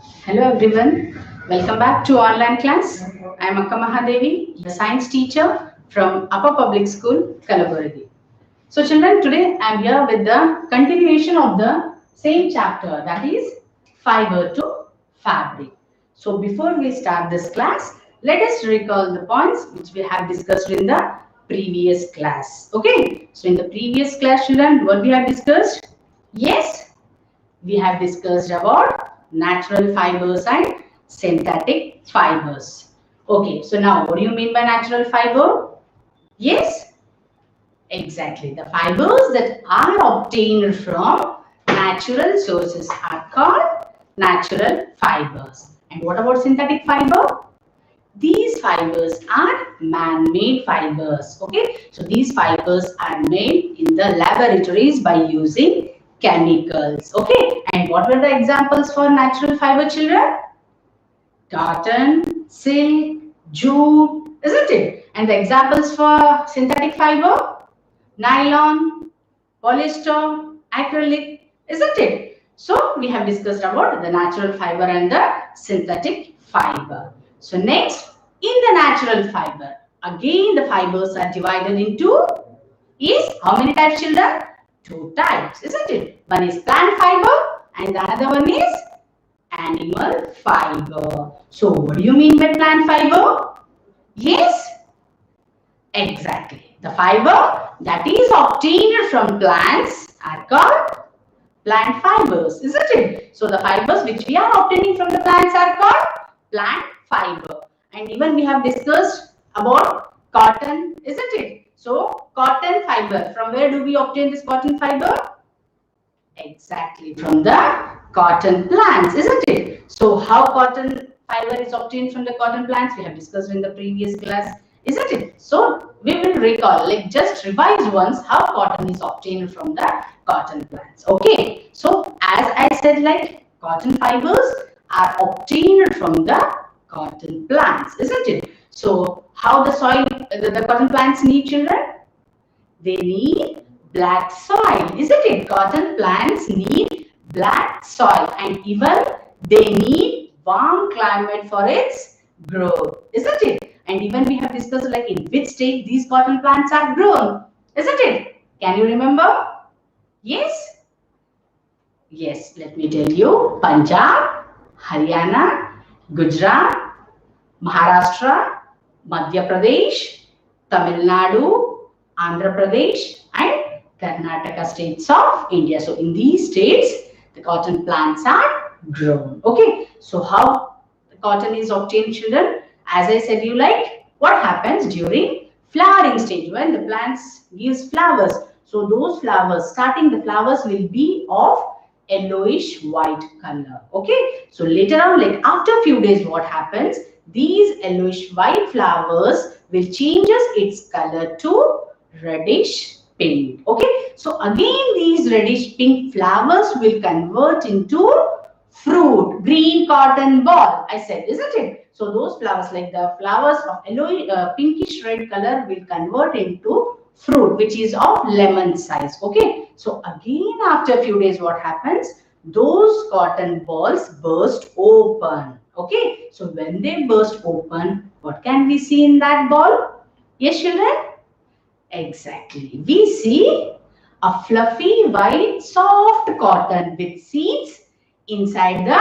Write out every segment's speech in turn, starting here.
Hello everyone, welcome back to online class. I am Akkamahadevi, the science teacher from Upper Public School, Kalaburagi. So children, today I am here with the continuation of the same chapter, that is fiber to fabric. So before we start this class, let us recall the points which we have discussed in the previous class. Okay, so in the previous class children, what we have discussed? Yes, we have discussed about natural fibers and synthetic fibers. Okay, so now what do you mean by natural fiber? Yes, exactly. The fibers that are obtained from natural sources are called natural fibers. And what about synthetic fiber? These fibers are man-made fibers. Okay, so these fibers are made in the laboratories by using chemicals. Okay, and what were the examples for natural fiber, children? Cotton, silk, jute, isn't it? And the examples for synthetic fiber? Nylon, polyester, acrylic, isn't it? So we have discussed about the natural fiber and the synthetic fiber. So next, in the natural fiber, again the fibers are divided into how many types, children? Two types, isn't it? One is plant fiber and the other one is animal fiber. So what do you mean by plant fiber? Yes, exactly. The fiber that is obtained from plants are called plant fibers, isn't it? So the fibers which we are obtaining from the plants are called plant fiber. And even we have discussed about cotton, isn't it? So cotton fiber, from where do we obtain this cotton fiber? Exactly, from the cotton plants, isn't it? So how cotton fiber is obtained from the cotton plants, we have discussed in the previous class, isn't it? So we will recall, like just revise once how cotton is obtained from the cotton plants. Okay, so as I said, like cotton fibers are obtained from the cotton plants, isn't it? So how the soil, the cotton plants need, children? They need black soil, isn't it? Cotton plants need black soil, and even they need warm climate for its growth, isn't it? And even we have discussed like in which state these cotton plants are grown, isn't it? Can you remember? Yes? Yes, let me tell you. Punjab, Haryana, Gujarat, Maharashtra, Madhya Pradesh, Tamil Nadu, Andhra Pradesh and Karnataka states of India. So in these states, the cotton plants are grown. Okay, so how the cotton is obtained, children? As I said, you like what happens during flowering stage when the plants gives flowers. So those flowers, starting the flowers will be of yellowish white color. Okay, so later on, like after a few days, what happens? These yellowish white flowers will changes its color to reddish pink. Okay, so again these reddish pink flowers will convert into fruit, green cotton ball, I said, isn't it? So those flowers, like the flowers of yellow pinkish red color, will convert into fruit which is of lemon size. Okay, so again after a few days, what happens? Those cotton balls burst open. Okay, so when they burst open, what can we see in that ball? Yes, children? Exactly. We see a fluffy white soft cotton with seeds inside the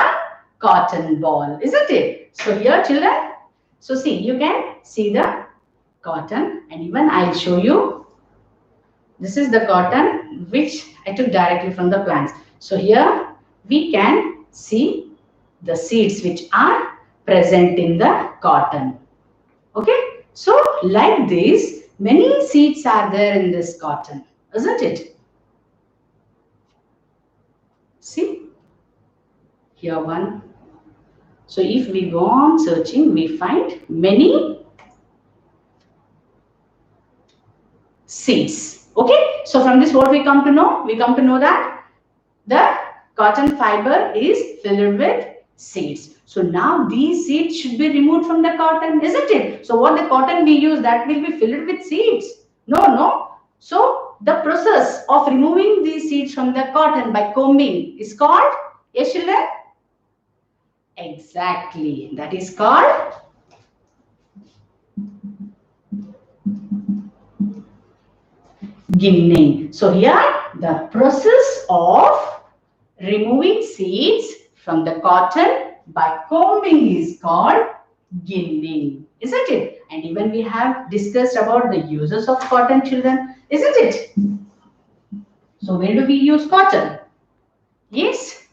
cotton ball, isn't it? So here, children, so see, you can see the cotton, and even I'll show you. This is the cotton which I took directly from the plants. So here we can see the seeds which are present in the cotton. Okay, so like this, many seeds are there in this cotton, isn't it? See, here one. So if we go on searching, we find many seeds. Okay, so from this what we come to know? We come to know that the cotton fiber is filled with seeds. So now these seeds should be removed from the cotton, isn't it? So what the cotton we use, that will be filled with seeds? No. So the process of removing these seeds from the cotton by combing is called, yes children? Exactly. That is called ginning. So here the process of removing seeds from the cotton by combing is called ginning, isn't it? And even we have discussed about the uses of cotton, children, isn't it? So where do we use cotton? Yes,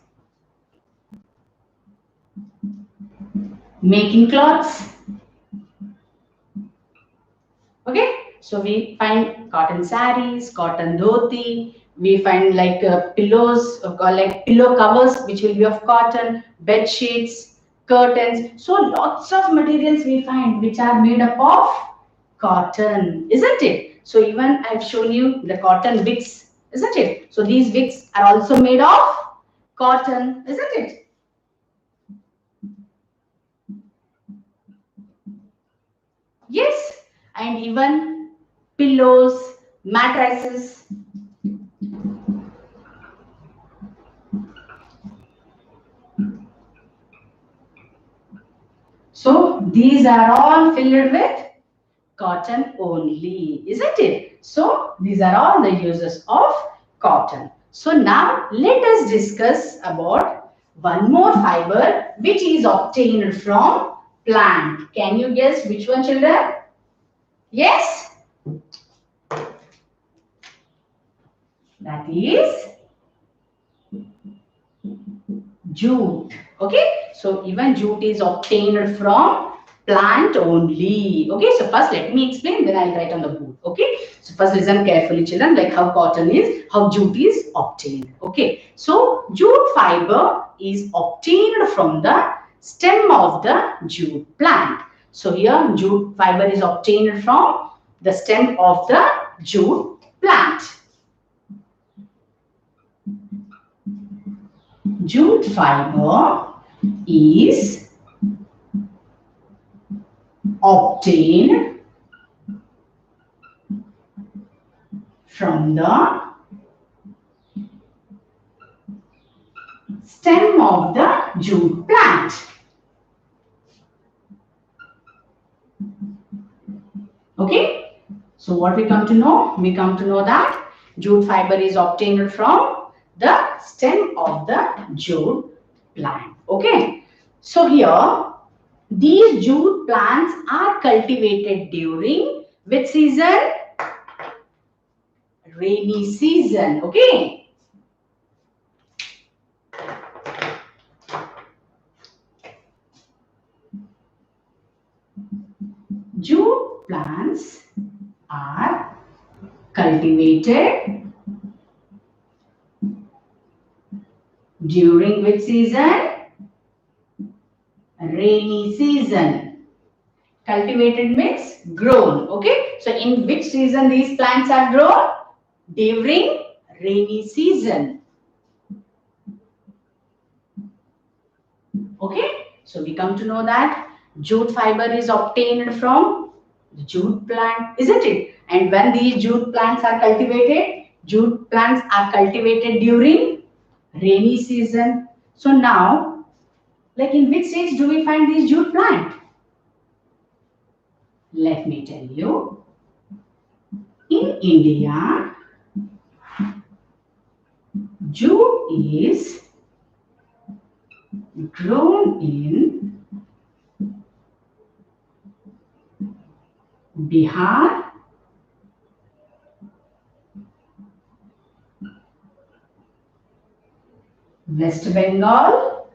making clothes. Okay, so we find cotton saris, cotton dhoti. We find like pillows, like pillow covers, which will be of cotton, bed sheets, curtains. So lots of materials we find which are made up of cotton, isn't it? So even I've shown you the cotton wigs, isn't it? So these wigs are also made of cotton, isn't it? Yes, and even pillows, mattresses. So these are all filled with cotton only, isn't it? So these are all the uses of cotton. So now let us discuss about one more fiber which is obtained from plant. Can you guess which one, children? Yes? That is jute. Okay, so even jute is obtained from plant only. Okay, so first let me explain, then I'll write on the board. Okay, so first listen carefully, children, like how cotton is, how jute is obtained. Okay, so jute fiber is obtained from the stem of the jute plant. So here jute fiber is obtained from the stem of the jute plant. Jute fiber is obtained from the stem of the jute plant. Okay, so what we come to know? We come to know that jute fiber is obtained from the stem of the jute plant. Okay, so here these jute plants are cultivated during which season? Rainy season. Okay, jute plants are cultivated during which season? Rainy season. Cultivated means grown. Okay, so in which season these plants are grown? During rainy season. Okay, so we come to know that jute fiber is obtained from the jute plant, isn't it? And when these jute plants are cultivated, jute plants are cultivated during rainy season. So now, like in which states do we find these jute plant? Let me tell you. In India, jute is grown in Bihar, West Bengal,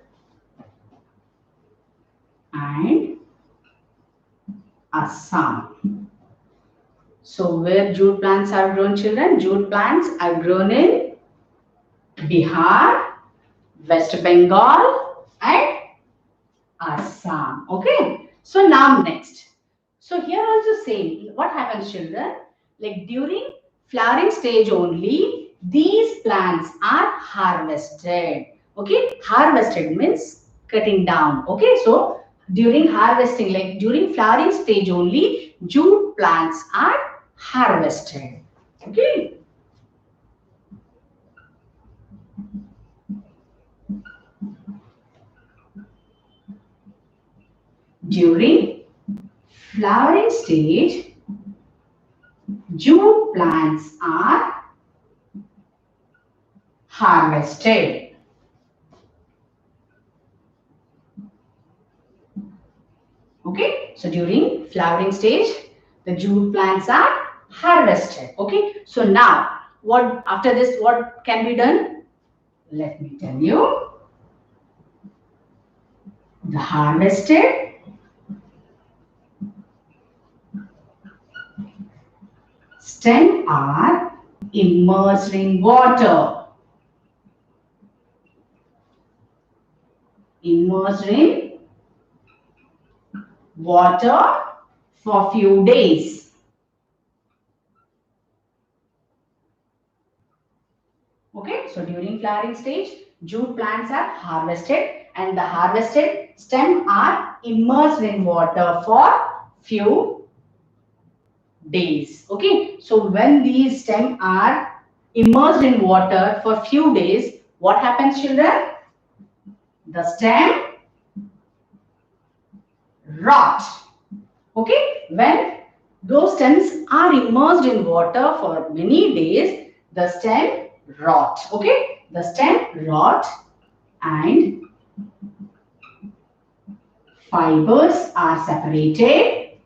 and Assam. So where jute plants are grown, children? Jute plants are grown in Bihar, West Bengal, and Assam. Okay. So now next. So here also same. What happens, children? Like during flowering stage only, these plants are harvested. Okay. Harvested means cutting down. Okay. So during harvesting, like during flowering stage only, jute plants are harvested. Okay. during flowering stage, jute plants are harvested. Okay, so during flowering stage, the jute plants are harvested. Okay, so now what after this, what can be done? Let me tell you. The harvested stem are immersed in water. Immersed in water for few days. Okay, so during flowering stage, jute plants are harvested and the harvested stem are immersed in water for few days. Okay, so when these stem are immersed in water for few days, what happens, children? The stem rot. Okay, when those stems are immersed in water for many days, the stem rot. Okay, the stem rot and fibers are separated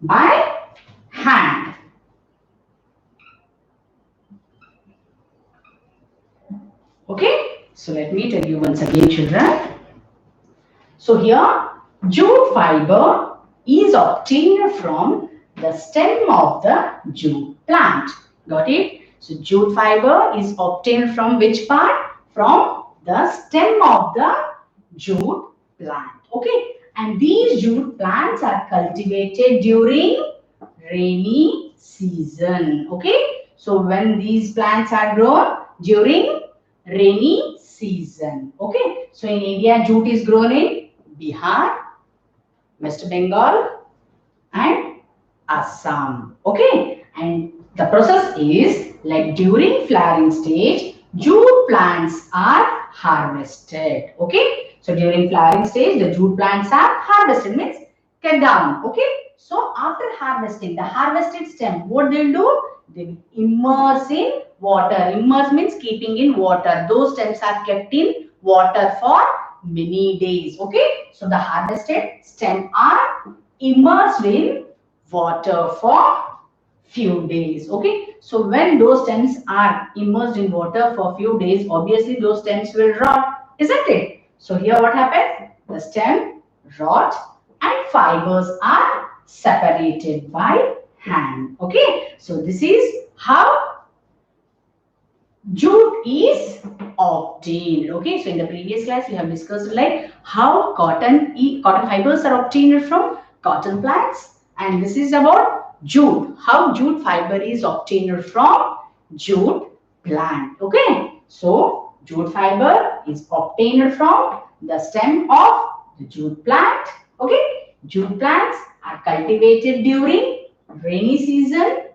by hand. Okay, so let me tell you once again, children. So here, jute fiber is obtained from the stem of the jute plant. Got it? So jute fiber is obtained from which part? From the stem of the jute plant. Okay, and these jute plants are cultivated during rainy season. Okay, so when these plants are grown during rainy season. Okay, so in India, jute is grown in Bihar, West Bengal and Assam. Okay, and the process is like during flowering stage, jute plants are harvested. Okay, so during flowering stage, the jute plants are harvested, means cut down. Okay, so after harvesting, the harvested stem, what they'll do? They will immerse in water. Immerse means keeping in water. Those stems are kept in water for many days. Okay, so the harvested stem are immersed in water for few days. Okay, so when those stems are immersed in water for few days, obviously those stems will rot, isn't it? So here what happens? The stem rot and fibers are separated by hand. Okay, so this is how jute is obtained. Okay, so in the previous class we have discussed like how cotton fibers are obtained from cotton plants, and this is about jute, how jute fiber is obtained from jute plant. Okay, so jute fiber is obtained from the stem of the jute plant. Okay, jute plants are cultivated during rainy season.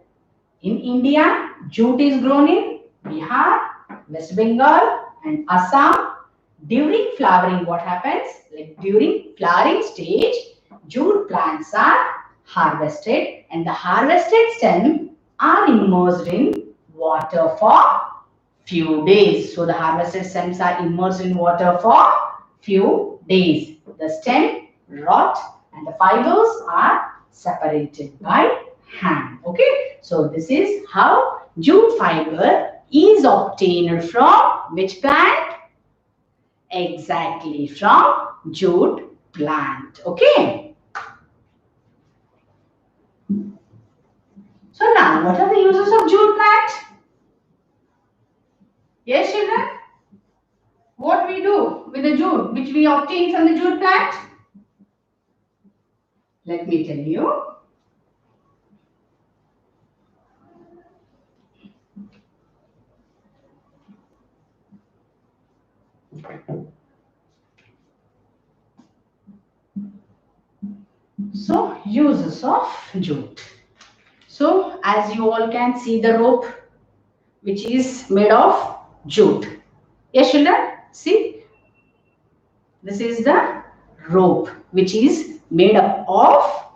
In India, jute is grown in Bihar, West Bengal and Assam. During flowering, what happens? Like during flowering stage, jute plants are harvested and the harvested stem are immersed in water for few days. So the harvested stems are immersed in water for few days. The stem rot and the fibers are separated by hand. Okay, so this is how jute fiber is obtained from which plant? Exactly, from jute plant. Okay, so now what are the uses of jute plant? Yes, children, what we do with the jute which we obtain from the jute plant? Let me tell you. So, uses of jute. So, as you all can see the rope which is made of jute. Yes, children, see This is the rope which is made up of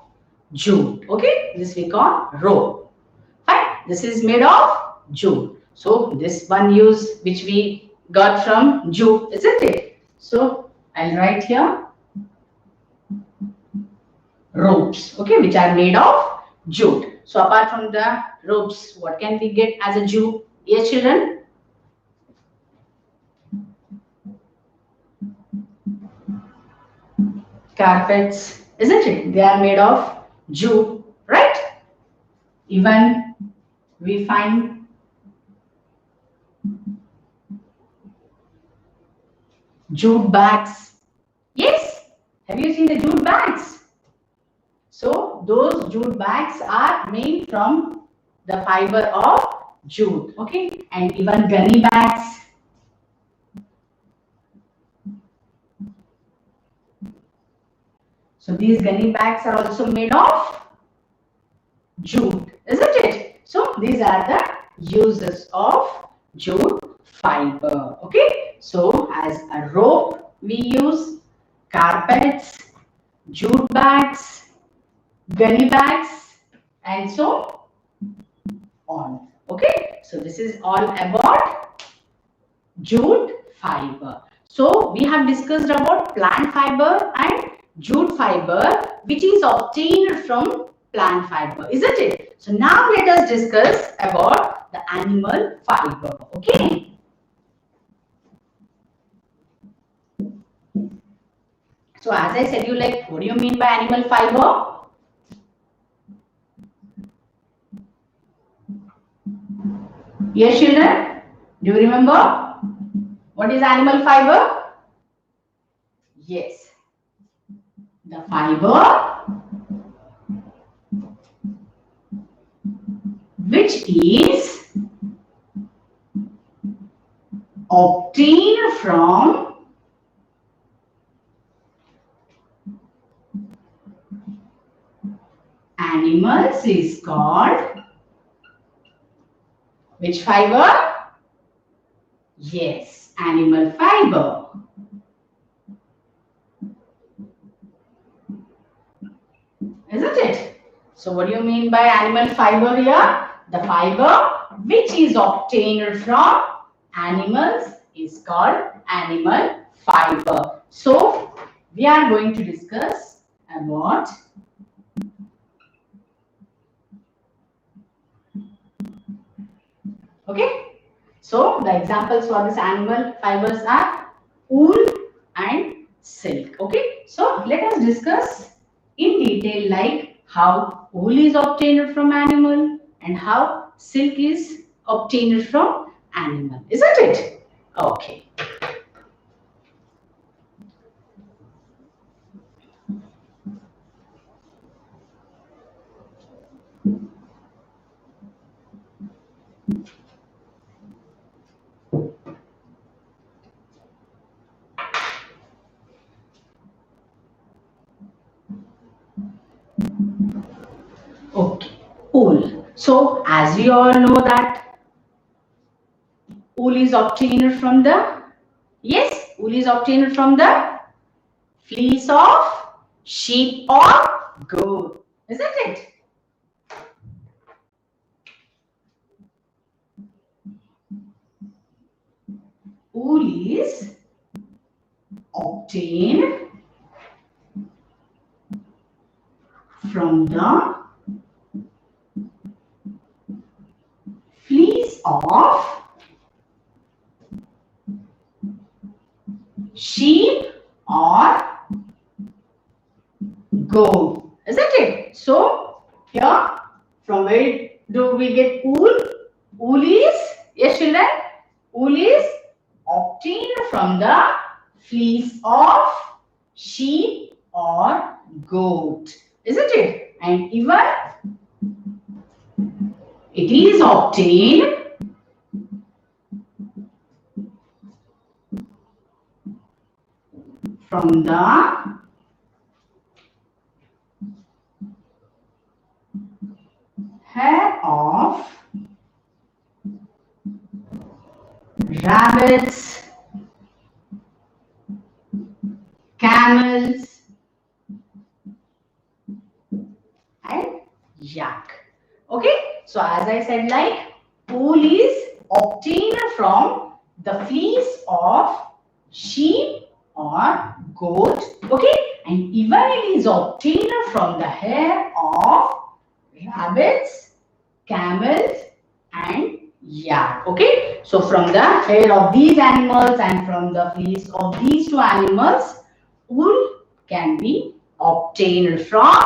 jute. Okay, this we call rope. Fine. This is made of jute. So this one use which we got from jute, isn't it? So I'll write here ropes. Okay, which are made of jute. So apart from the ropes, what can we get as a jute? Yes, children. Carpets, isn't it? They are made of jute, right? Even we find jute bags. Yes, have you seen the jute bags? So those jute bags are made from the fiber of jute. Okay, and even gunny bags. So these gunny bags are also made of jute, isn't it? So these are the uses of jute fiber. Okay, so as a rope we use carpets, jute bags, gunny bags, and so on. Okay, so this is all about jute fiber. So we have discussed about plant fiber and jute fiber which is obtained from plant fiber, isn't it? So now let us discuss about the animal fiber. Okay. So as I said you, like, what do you mean by animal fiber? Yes, children, do you remember what is animal fiber? Yes, the fiber which is obtained from animals is called which fiber? Yes, animal fiber. Isn't it? So what do you mean by animal fiber here? The fiber which is obtained from animals is called animal fiber. So we are going to discuss about okay. So the examples for this animal fibers are wool and silk. Okay. So let us discuss in detail like how wool is obtained from animal and how silk is obtained from animal. Isn't it? Okay. Okay, wool. So as we all know that wool is obtained from the, yes, wool is obtained from the fleece of sheep or goat, isn't it? Wool is obtained from the fleece of sheep or goat, isn't it? So here from where do we get wool? Wool is, yes children, wool is obtained from the fleece of sheep or goat, isn't it? And even it is obtained from the hair of rabbits, camels, and yak. Okay, so as I said, like wool is obtained from the fleece of sheep or goat. Okay, and even it is obtained from the hair of rabbits, camels, and yak. Okay, so from the hair of these animals and from the fleece of these two animals, wool can be obtained from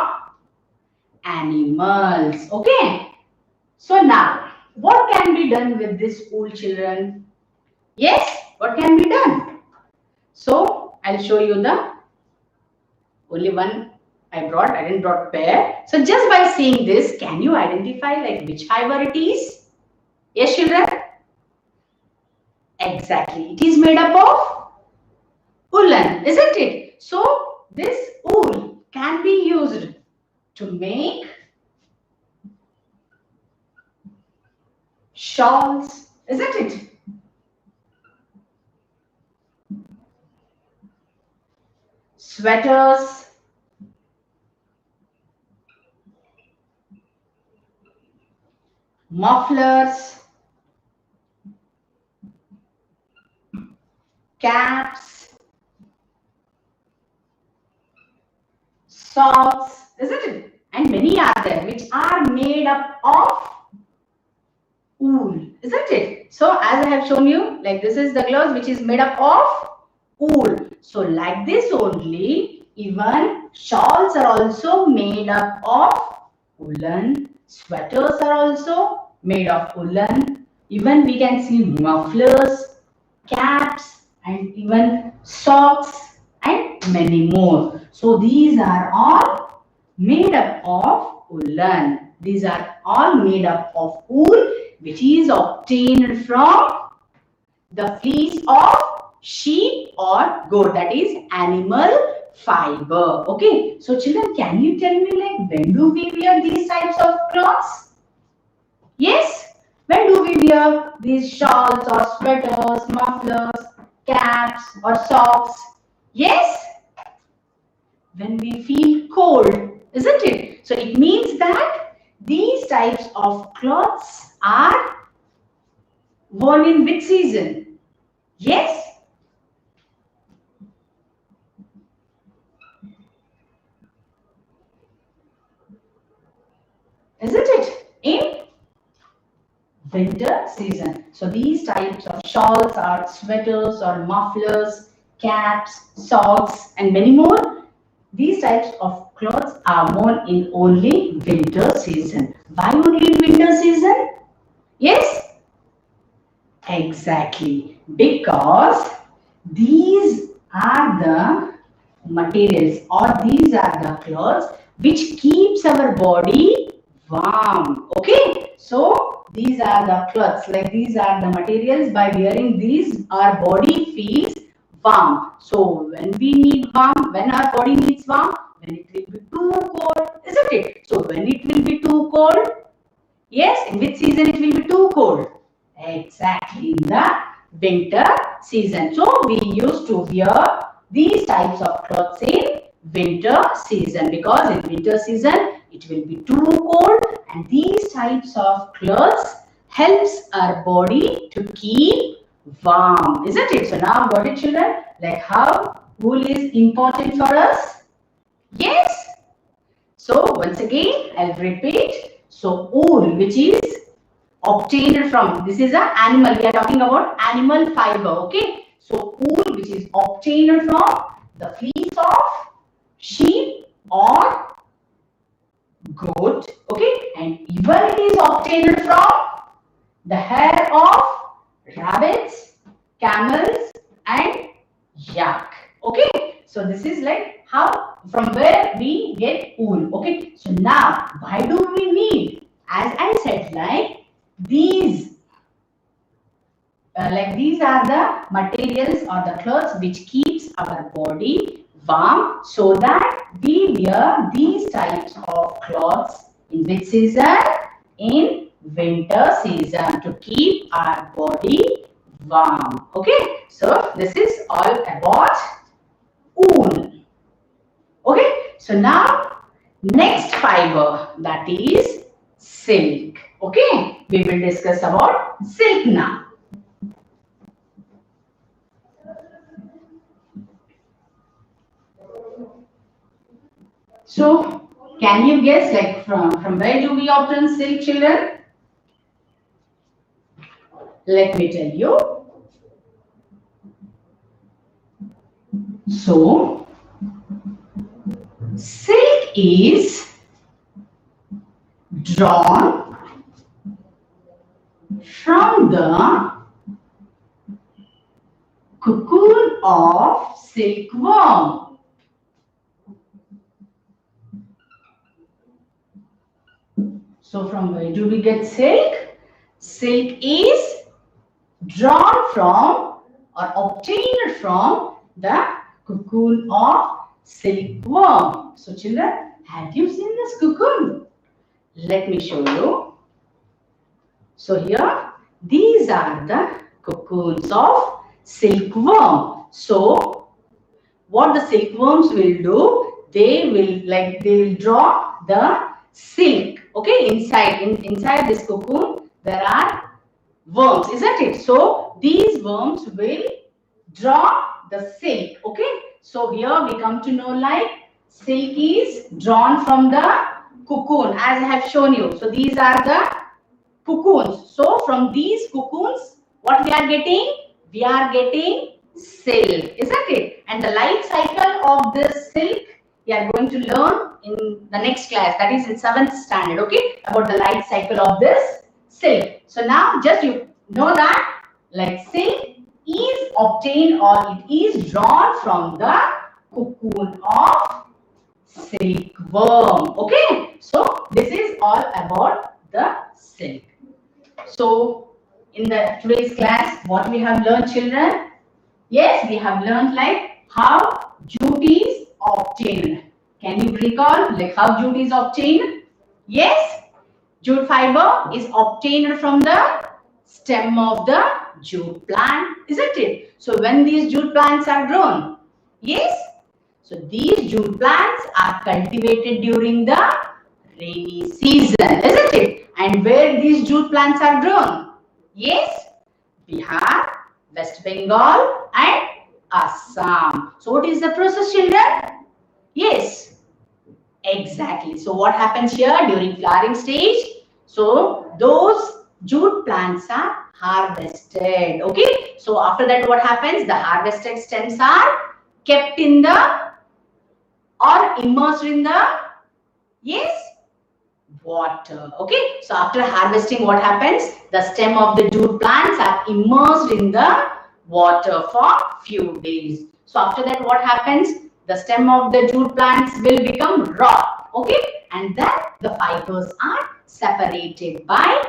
animals. Okay, so now what can be done with this wool, children? Yes, what can be done? So I'll show you the only one I brought. I didn't brought pair. So just by seeing this, can you identify like which fiber it is? Yes, children? Exactly. It is made up of woolen, isn't it? So this wool can be used to make shawls, isn't it? Sweaters, mufflers, caps, socks, isn't it? And many are there which are made up of wool, isn't it? So as I have shown you, like this is the clothes which is made up of wool. So like this only, even shawls are also made up of woolen. Sweaters are also made of woolen. Even we can see mufflers, caps, and even socks and many more. So these are all made up of woolen. These are all made up of wool, which is obtained from the fleece of sheep or goat, that is animal fiber. Okay, so children, can you tell me like when do we wear these types of clothes? Yes, when do we wear these shawls or sweaters, mufflers, caps or socks? Yes, when we feel cold, isn't it? So it means that these types of clothes are worn in which season? Yes. Isn't it? In winter season. So these types of shawls or sweaters or mufflers, caps, socks, and many more. These types of clothes are worn in only winter season. Why only in winter season? Yes? Exactly. Because these are the materials or these are the clothes which keeps our body warm. Okay, so these are the clothes, like these are the materials. By wearing these, our body feels warm. So when we need warm, when our body needs warm, when it will be too cold, isn't it? So when it will be too cold, yes, in which season it will be too cold? Exactly, in the winter season. So we used to wear these types of clothes in winter season, because in winter season it will be too cold, and these types of clothes helps our body to keep warm, isn't it? So now got it, children, like how wool is important for us? Yes. So once again I'll repeat. So wool, which is obtained from, this is an animal, we are talking about animal fiber. Okay, so wool which is obtained from the fleece of sheep or goat. Okay, and even it is obtained from the hair of rabbits, camels, and yak. Okay, so this is like how, from where we get wool. Okay, so now why do we need, as I said, like these these are the materials or the clothes which keeps our body warm, so that we wear these types of clothes in which season? In winter season, to keep our body warm. Okay, so this is all about wool. Okay, so now next fiber, that is silk. Okay, we will discuss about silk now. So can you guess, like, from where do we obtain silk, children? Let me tell you. So silk is drawn from the cocoon of silkworm. So from where do we get silk? Silk is drawn from or obtained from the cocoon of silkworm. So children, have you seen this cocoon? Let me show you. So here, these are the cocoons of silkworm. So what the silkworms will do, they will draw the silk. Okay, inside this cocoon there are worms, isn't it? So these worms will draw the silk. Okay, so here we come to know, like, silk is drawn from the cocoon, as I have shown you. So these are the cocoons. So from these cocoons, what we are getting? We are getting silk, isn't it? And the life cycle of this silk we are going to learn in the next class, that is in 7th standard. Okay, about the life cycle of this silk. So now just you know that, like, silk is obtained or it is drawn from the cocoon of silkworm. Okay, so this is all about the silk. So in the today's class, what we have learned, children? Yes, we have learned, like, how jute is obtained. Can you recall, like, how jute is obtained? Yes, jute fiber is obtained from the stem of the jute plant, isn't it? So when these jute plants are grown, yes, so these jute plants are cultivated during the rainy season, isn't it? And where these jute plants are grown? Yes, Bihar, West Bengal and Assam. So what is the process, children? Yes, exactly. So what happens here during flowering stage? So those jute plants are harvested. Okay, so after that what happens? The harvested stems are kept in the or immersed in the, yes, water. Okay, so after harvesting, what happens? The stem of the jute plants are immersed in the water for few days. So after that, what happens? The stem of the jute plants will become raw. Okay, and then the fibers are separated by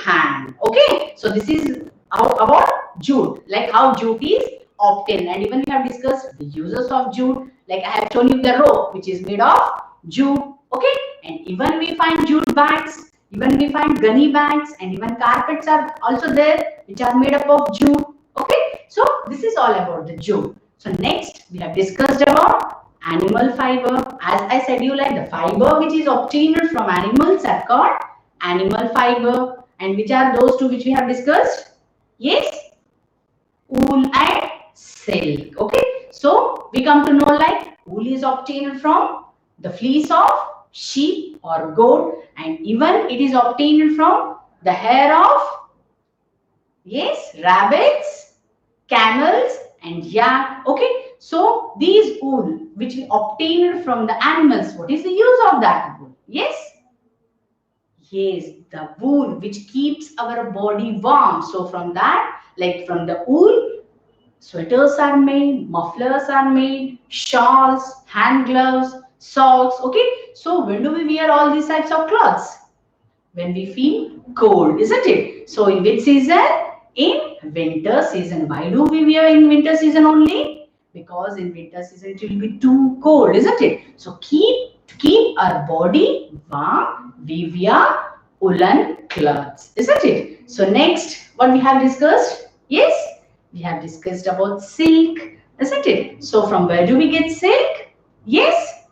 hand. Okay, so this is about jute, like how jute is obtained, and even we have discussed the uses of jute. Like I have shown you the rope, which is made of jute. Okay, and even we find jute bags, even we find gunny bags, and even carpets are also there, which are made up of jute. Okay, so this is all about the jute. So next we have discussed about animal fiber. As I said you, like, the fiber which is obtained from animals are called animal fiber. And which are those two which we have discussed? Yes, wool and silk. Okay, so we come to know, like, wool is obtained from the fleece of sheep or goat, and even it is obtained from the hair of, yes, rabbits, camels and yak. Okay, so these wool which we obtained from the animals, what is the use of that wool? Yes, yes, the wool which keeps our body warm. So from that, like, from the wool, sweaters are made, mufflers are made, shawls, hand gloves, socks. Okay, so when do we wear all these types of clothes? When we feel cold, isn't it? So in which season? In winter season. Why do we wear in winter season only? Because in winter season it will be too cold, isn't it? So to keep our body warm, we wear woolen clothes, isn't it? So next, what we have discussed? Yes, we have discussed about silk, isn't it? So from where do we get silk? Yes,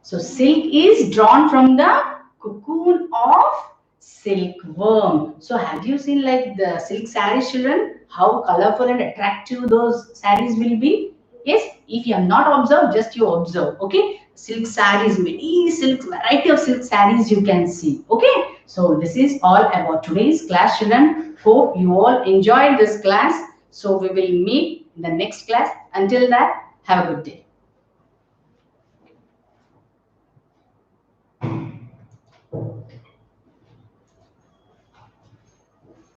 So silk is drawn from the cocoon of silkworm. So have you seen like the silk sarees, children? How colorful and attractive those sarees will be? Yes, if you have not observed, just you observe. Okay, silk sarees, many silk variety of silk sarees you can see. Okay, so this is all about today's class, children. Hope you all enjoyed this class. So we will meet in the next class. Until that, have a good day.